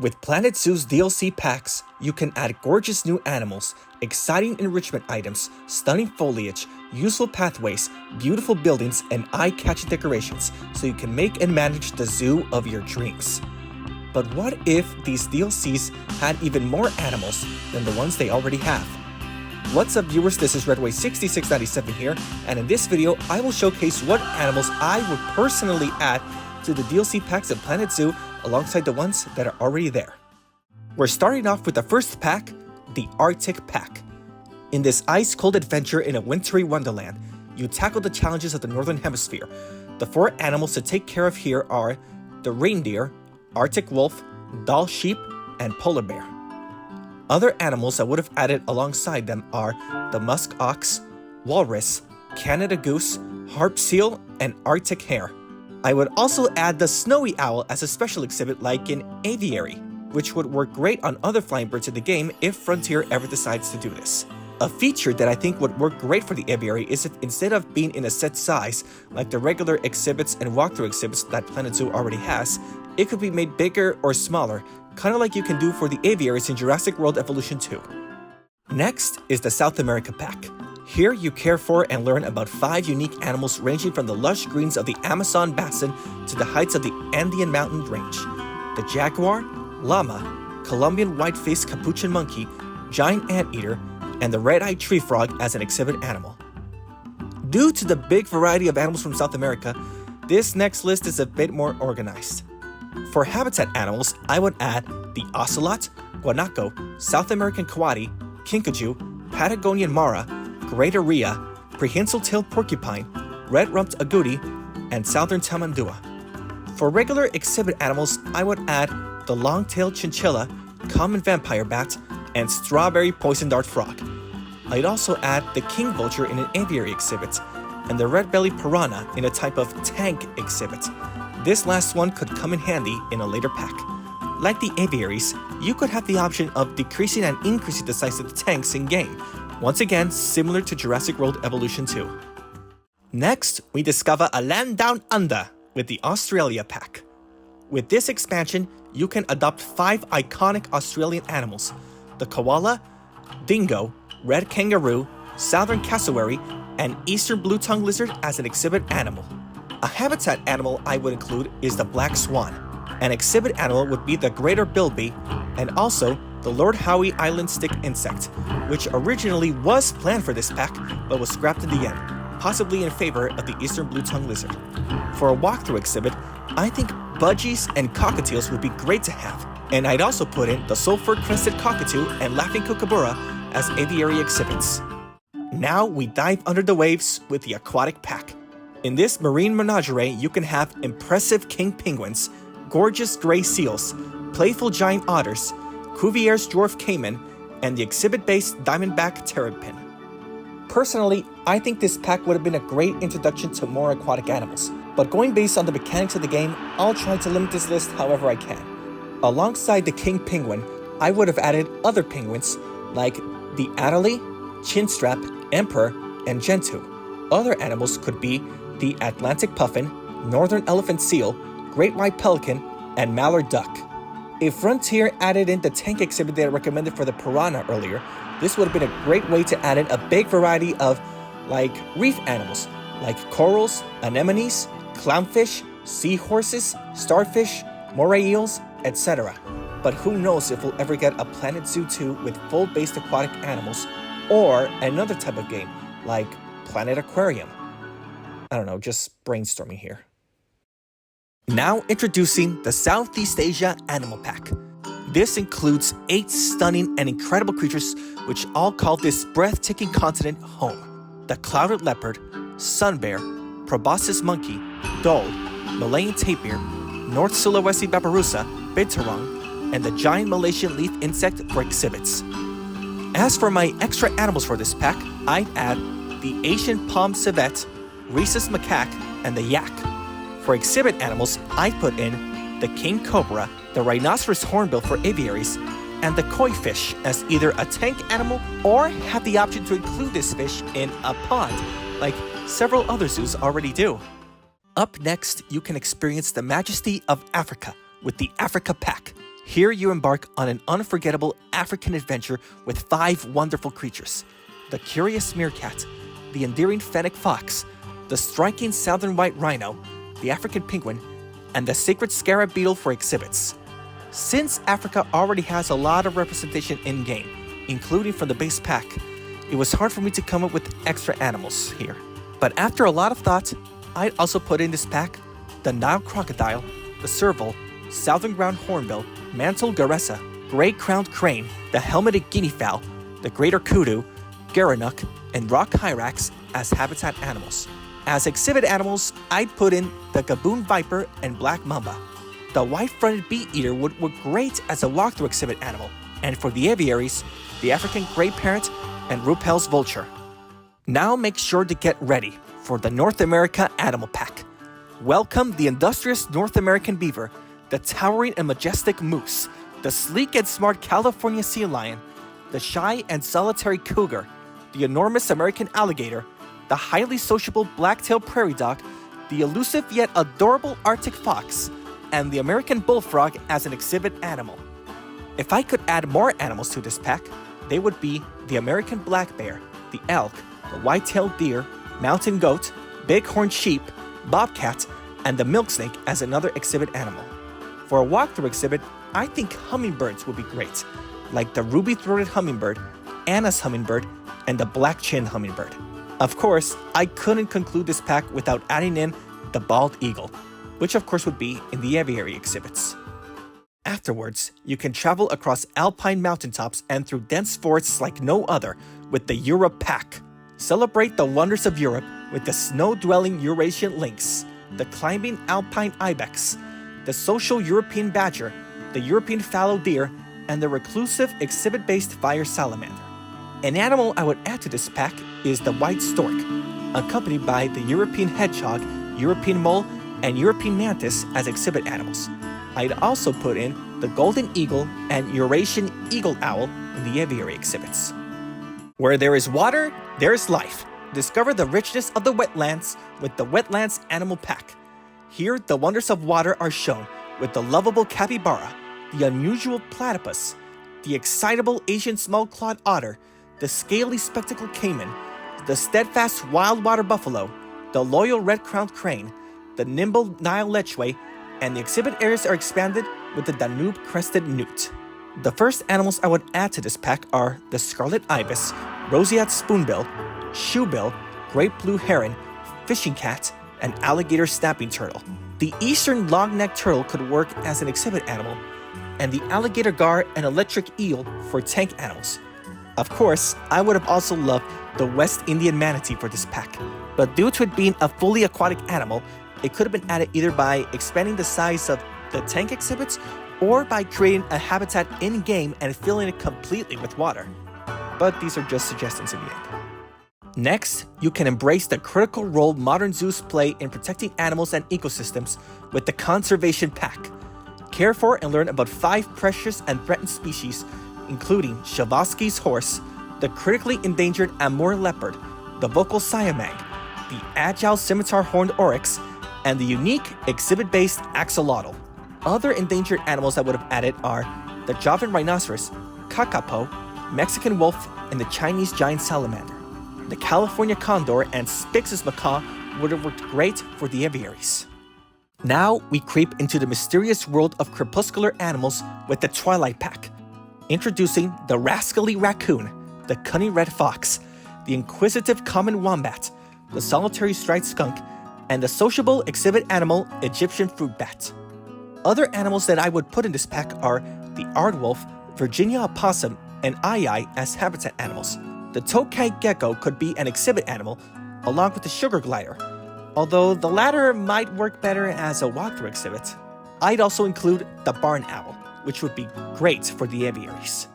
With Planet Zoo's DLC packs, you can add gorgeous new animals, exciting enrichment items, stunning foliage, useful pathways, beautiful buildings, and eye-catching decorations, so you can make and manage the zoo of your dreams. But what if these DLCs had even more animals than the ones they already have? What's up, viewers? This is Redway6697 here, and in this video, I will showcase what animals I would personally add to the DLC packs of Planet Zoo alongside the ones that are already there. We're starting off with the first pack, the Arctic pack. In this ice-cold adventure in a wintry wonderland, you tackle the challenges of the Northern Hemisphere. The 4 animals to take care of here are the reindeer, Arctic wolf, Dall sheep, and polar bear. Other animals I would have added alongside them are the musk ox, walrus, Canada goose, harp seal, and Arctic hare. I would also add the snowy owl as a special exhibit like in Aviary, which would work great on other flying birds in the game if Frontier ever decides to do this. A feature that I think would work great for the aviary is if instead of being in a set size, like the regular exhibits and walkthrough exhibits that Planet Zoo already has, it could be made bigger or smaller, kind of like you can do for the aviaries in Jurassic World Evolution 2. Next is the South America pack. Here you care for and learn about 5 unique animals ranging from the lush greens of the Amazon basin to the heights of the Andean mountain range. The jaguar, llama, Colombian white-faced capuchin monkey, giant anteater, and the red-eyed tree frog as an exhibit animal. Due to the big variety of animals from South America, this next list is a bit more organized. For habitat animals, I would add the ocelot, guanaco, South American coati, kinkajou, Patagonian mara, greater rhea, prehensile-tailed porcupine, red-rumped agouti, and southern tamandua. For regular exhibit animals, I would add the long-tailed chinchilla, common vampire bat, and strawberry poison dart frog. I'd also add the king vulture in an aviary exhibit, and the red-bellied piranha in a type of tank exhibit. This last one could come in handy in a later pack. Like the aviaries, you could have the option of decreasing and increasing the size of the tanks in-game, once again similar to Jurassic World Evolution 2. Next, we discover a land down under with the Australia pack. With this expansion, you can adopt 5 iconic Australian animals: the koala, dingo, red kangaroo, southern cassowary, and eastern blue-tongued lizard as an exhibit animal. A habitat animal I would include is the black swan. An exhibit animal would be the greater bilby, and also the Lord Howe island stick insect, which originally was planned for this pack but was scrapped in the end, possibly in favor of the eastern blue-tongued lizard. For a walkthrough exhibit, I think budgies and cockatiels would be great to have, and I'd also put in the sulfur-crested cockatoo and laughing kookaburra as aviary exhibits. Now we dive under the waves with the aquatic pack. In this marine menagerie, you can have impressive king penguins, gorgeous gray seals, playful giant otters, Cuvier's dwarf caiman, and the exhibit-based diamondback terrapin. Personally, I think this pack would have been a great introduction to more aquatic animals, but going based on the mechanics of the game, I'll try to limit this list however I can. Alongside the king penguin, I would have added other penguins like the Adelie, chinstrap, emperor, and gentoo. Other animals could be the Atlantic puffin, northern elephant seal, great white pelican, and mallard duck. If Frontier added in the tank exhibit they recommended for the piranha earlier, this would have been a great way to add in a big variety of reef animals like corals, anemones, clownfish, seahorses, starfish, moray eels, etc. But who knows if we'll ever get a Planet Zoo 2 with full-based aquatic animals, or another type of game like Planet Aquarium. I don't know, just brainstorming here. Now introducing the Southeast Asia Animal Pack. This includes 8 stunning and incredible creatures which all call this breathtaking continent home. The clouded leopard, sun bear, proboscis monkey, dhole, Malayan tapir, North Sulawesi babirusa, binturong, and the giant Malaysian leaf insect for exhibits. As for my extra animals for this pack, I'd add the Asian palm civet, rhesus macaque, and the yak. For exhibit animals, I'd put in the king cobra, the rhinoceros hornbill for aviaries, and the koi fish as either a tank animal or have the option to include this fish in a pond, like several other zoos already do. Up next, you can experience the majesty of Africa with the Africa Pack. Here you embark on an unforgettable African adventure with 5 wonderful creatures: the curious meerkat, the endearing fennec fox, the striking southern white rhino, the African penguin, and the sacred scarab beetle for exhibits. Since Africa already has a lot of representation in-game, including from the base pack, it was hard for me to come up with extra animals here. But after a lot of thought, I'd also put in this pack the Nile crocodile, the serval, southern ground hornbill, mantle garessa, gray-crowned crane, the helmeted guinea fowl, the greater kudu, gerenuk, and rock hyrax as habitat animals. As exhibit animals, I'd put in the gaboon viper and black mamba. The white-fronted bee-eater would work great as a walkthrough exhibit animal, and for the aviaries, the African gray parrot and Ruppel's vulture. Now make sure to get ready for the North America Animal Pack. Welcome the industrious North American beaver, the towering and majestic moose, the sleek and smart California sea lion, the shy and solitary cougar, the enormous American alligator, the highly sociable black-tailed prairie dog, the elusive yet adorable Arctic fox, and the American bullfrog as an exhibit animal. If I could add more animals to this pack, they would be the American black bear, the elk, the white-tailed deer, mountain goat, bighorn sheep, bobcat, and the milk snake as another exhibit animal. For a walkthrough exhibit, I think hummingbirds would be great, like the ruby-throated hummingbird, Anna's hummingbird, and the black-chinned hummingbird. Of course, I couldn't conclude this pack without adding in the bald eagle, which of course would be in the aviary exhibits. Afterwards, you can travel across alpine mountaintops and through dense forests like no other with the Europe Pack. Celebrate the wonders of Europe with the snow-dwelling Eurasian lynx, the climbing alpine ibex, the social European badger, the European fallow deer, and the reclusive exhibit-based fire salamander. An animal I would add to this pack is the white stork, accompanied by the European hedgehog, European mole, and European mantis as exhibit animals. I'd also put in the golden eagle and Eurasian eagle owl in the aviary exhibits. Where there is water, there is life. Discover the richness of the wetlands with the Wetlands Animal Pack. Here, the wonders of water are shown with the lovable capybara, the unusual platypus, the excitable Asian small-clawed otter, the scaly spectacled caiman, the steadfast wild water buffalo, the loyal red-crowned crane, the nimble Nile lechwe, and the exhibit areas are expanded with the Danube-crested newt. The first animals I would add to this pack are the scarlet ibis, roseate spoonbill, shoebill, great blue heron, fishing cat, and alligator snapping turtle. The eastern long-necked turtle could work as an exhibit animal, and the alligator gar and electric eel for tank animals. Of course, I would have also loved the West Indian manatee for this pack, but due to it being a fully aquatic animal, it could have been added either by expanding the size of the tank exhibits or by creating a habitat in-game and filling it completely with water. But these are just suggestions in the end. Next, you can embrace the critical role modern zoos play in protecting animals and ecosystems with the Conservation Pack. Care for and learn about 5 precious and threatened species, including Chavaski's horse, the critically endangered Amur leopard, the vocal siamang, the agile scimitar horned oryx, and the unique exhibit-based axolotl. Other endangered animals I would have added are the Javan rhinoceros, kakapo, Mexican wolf, and the Chinese giant salamander. The California condor and Spix's macaw would have worked great for the aviaries. Now we creep into the mysterious world of crepuscular animals with the Twilight Pack. Introducing the rascally raccoon, the cunning red fox, the inquisitive common wombat, the solitary striped skunk, and the sociable exhibit animal Egyptian fruit bat. Other animals that I would put in this pack are the aardwolf, Virginia opossum, and aye as habitat animals. The tokai gecko could be an exhibit animal, along with the sugar glider, although the latter might work better as a walkthrough exhibit. I'd also include the barn owl, which would be great for the aviaries.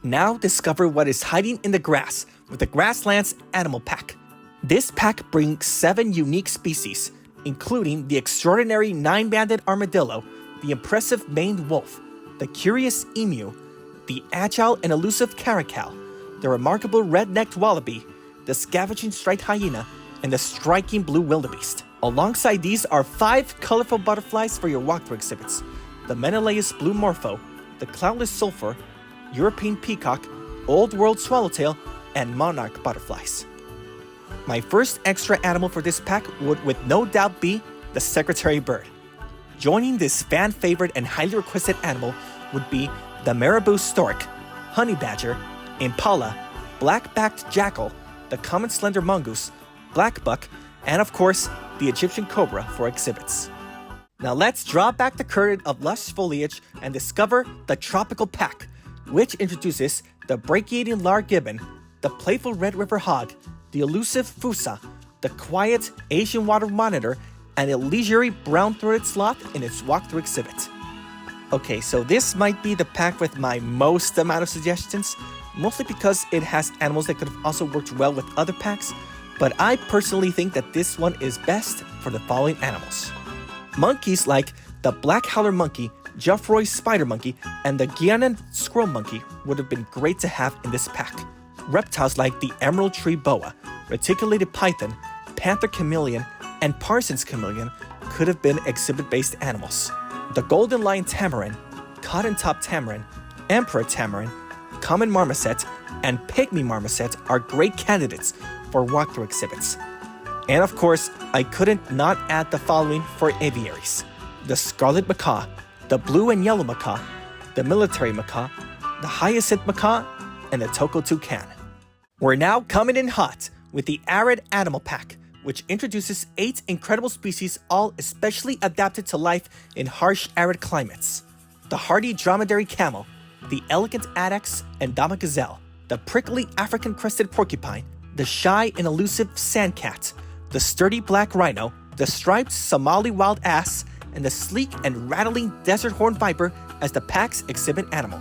Now discover what is hiding in the grass with the Grasslands Animal Pack. This pack brings 7 unique species, including the extraordinary 9-banded armadillo, the impressive maned wolf, the curious emu, the agile and elusive caracal, the remarkable red-necked wallaby, the scavenging striped hyena, and the striking blue wildebeest. Alongside these are 5 colorful butterflies for your walkthrough exhibits: the Menelaus blue morpho, the the cloudless sulfur, European peacock, old world swallowtail, and monarch butterflies. My first extra animal for this pack would with no doubt be the secretary bird. Joining this fan favorite and highly requested animal would be the marabou stork, honey badger, impala, black-backed jackal, the common slender mongoose, black buck, and of course, the Egyptian cobra for exhibits. Now let's draw back the curtain of lush foliage and discover the tropical pack, which introduces the brachiating lar gibbon, the playful red river hog, the elusive fusa, the quiet Asian water monitor, and a leisurely brown-throated sloth in its walkthrough exhibit. Okay, so this might be the pack with my most amount of suggestions, mostly because it has animals that could have also worked well with other packs, but I personally think that this one is best for the following animals. Monkeys like the black howler monkey, Geoffroy's spider monkey, and the Guianan squirrel monkey would have been great to have in this pack. Reptiles like the emerald tree boa, reticulated python, panther chameleon, and Parsons chameleon could have been exhibit-based animals. The golden lion tamarin, cotton-top tamarin, emperor tamarin, common marmoset, and pygmy marmoset are great candidates for walkthrough exhibits. And of course, I couldn't not add the following for aviaries: the scarlet macaw, the blue and yellow macaw, the military macaw, the hyacinth macaw, and the toko toucan. We're now coming in hot with the Arid Animal Pack, which introduces 8 incredible species, all especially adapted to life in harsh arid climates. The hardy dromedary camel, the elegant addax and dama gazelle, the prickly African crested porcupine, the shy and elusive sandcat, the sturdy black rhino, the striped Somali wild ass, and the sleek and rattling desert horned viper as the pack's exhibit animal.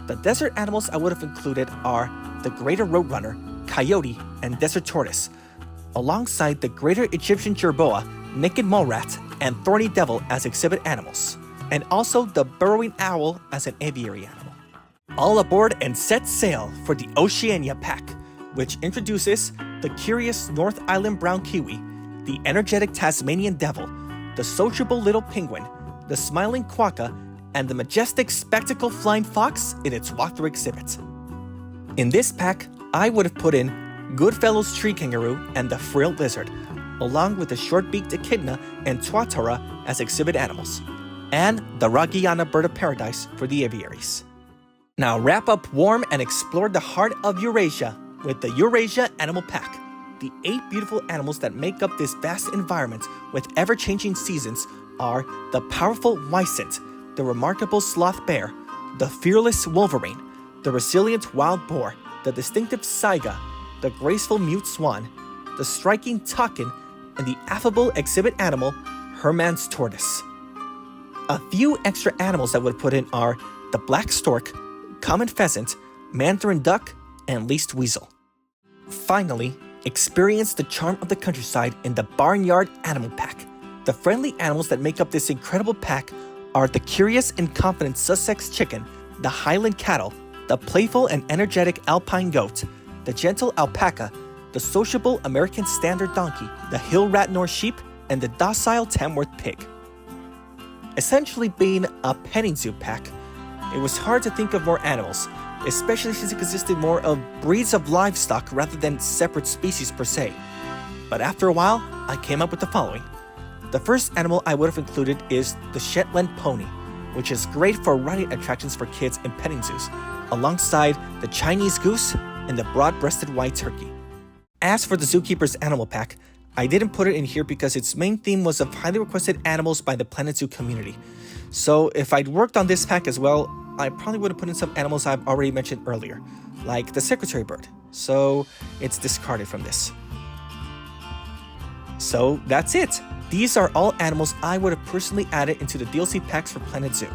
The desert animals I would have included are the greater roadrunner, coyote, and desert tortoise, alongside the greater Egyptian jerboa, naked mole rat, and thorny devil as exhibit animals, and also the burrowing owl as an aviary animal. All aboard and set sail for the Oceania pack, which introduces the curious North Island brown kiwi, the energetic Tasmanian devil, the sociable little penguin, the smiling quokka, and the majestic spectacle flying fox in its walkthrough exhibit. In this pack, I would have put in Goodfellow's tree kangaroo and the frilled lizard, along with the short-beaked echidna and tuatara as exhibit animals, and the Ragiana bird of paradise for the aviaries. Now wrap up warm and explore the heart of Eurasia with the Eurasia Animal Pack. The 8 beautiful animals that make up this vast environment with ever-changing seasons are the powerful wisent, the remarkable sloth bear, the fearless wolverine, the resilient wild boar, the distinctive saiga, the graceful mute swan, the striking takin, and the affable exhibit animal, Hermann's tortoise. A few extra animals I would put in are the black stork, common pheasant, mandarin duck, and least weasel. Finally, experience the charm of the countryside in the Barnyard Animal Pack. The friendly animals that make up this incredible pack are the curious and confident Sussex chicken, the Highland cattle, the playful and energetic alpine goat, the gentle alpaca, the sociable American standard donkey, the hill rat nor sheep, and the docile Tamworth pig. Essentially being a petting zoo pack, it was hard to think of more animals, especially since it consisted more of breeds of livestock rather than separate species per se. But after a while, I came up with the following. The first animal I would have included is the Shetland pony, which is great for riding attractions for kids in petting zoos, alongside the Chinese goose and the broad-breasted white turkey. As for the Zookeeper's Animal Pack, I didn't put it in here because its main theme was of highly requested animals by the Planet Zoo community. So if I'd worked on this pack as well, I probably would have put in some animals I've already mentioned earlier, like the secretary bird, so it's discarded from this. So that's it! These are all animals I would have personally added into the DLC packs for Planet Zoo.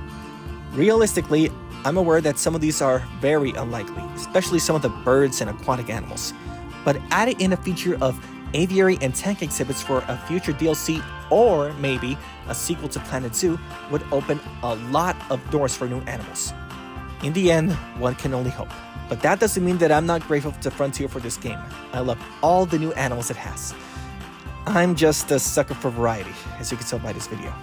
Realistically, I'm aware that some of these are very unlikely, especially some of the birds and aquatic animals, but adding in a feature of aviary and tank exhibits for a future DLC or maybe a sequel to Planet Zoo would open a lot of doors for new animals. In the end, one can only hope. But that doesn't mean that I'm not grateful to Frontier for this game. I love all the new animals it has. I'm just a sucker for variety, as you can tell by this video.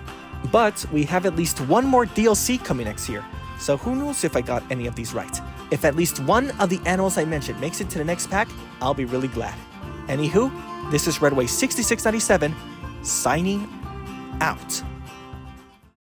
But we have at least one more DLC coming next year, so who knows if I got any of these right. If at least one of the animals I mentioned makes it to the next pack, I'll be really glad. Anywho, this is Redway 6697, signing out.